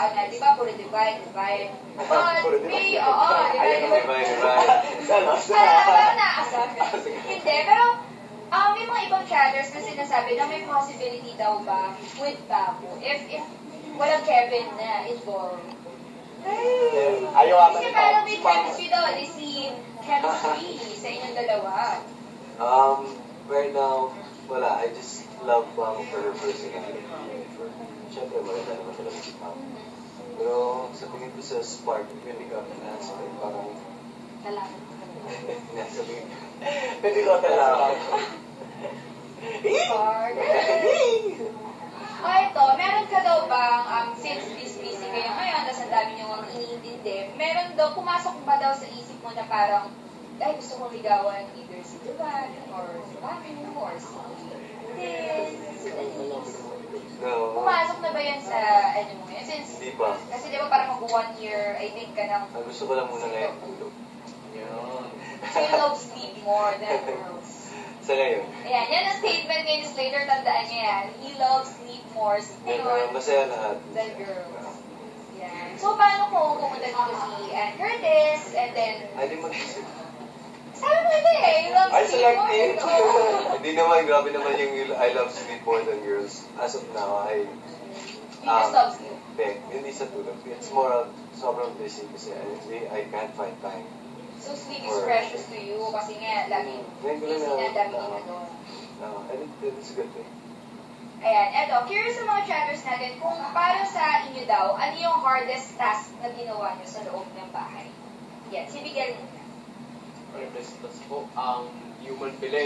tao na, di ba, puro divide. Puro May, divide. oo, divide. Parang naasar. Hindi, pero, may mga ibang chatters na sinasabi na may possibility daw ba with Babu if walang Kevin na involved. Ayaw ata Kasi ni parang Pao. may chemistry daw, they see chemistry sa inyong dalawa. Right now, wala. I just love Pao for her personality. Siyempre, maganda naman talaga si Pao. Pero sa tingin ko sa spark, hindi ka na-aspect. Parang, Kalaman. nasabihin ko. Hindi ko talaga. O ito, meron ka daw bang, since busy kayo ngayon, tapos ang dami nyo ang iniintindi, meron daw, pumasok ba daw sa isip mo na parang, ay gusto kong ligawan either si Duvan, or si Babu, or si Tin, si Denise. No. Pumasok na ba yan sa, ano mo ngayon? Since, Hindi pa. kasi di ba parang mag 1 year, I think ka ng, Ang gusto ko lang muna ngayon, tulog. Yun. so you love sleep more than girls. Sa ngayon. Ayan, yan ang statement ngayon is later, tandaan niya yan. He loves sleep more Masaya lahat. than girls. Yan. So, paano kung pumunta dito si Ann Curtis, and then, Ay, di mag-isip. sabi mo hindi eh, he loves I sleep select more it. than girls. Hindi naman, grabe naman yung I love sleep more than girls. As of now, He just loves sleep. Hindi sa tulog. It's more of sobrang busy kasi I can't find time. So, sleep is precious to you kasi nga, laging busy na dami na doon. And it's a good thing. Ayan, eto, curious sa mga chatters natin kung para sa inyo daw, ano yung hardest task na ginawa nyo sa loob ng bahay? Yan, si Miguel. Representants po, human delay.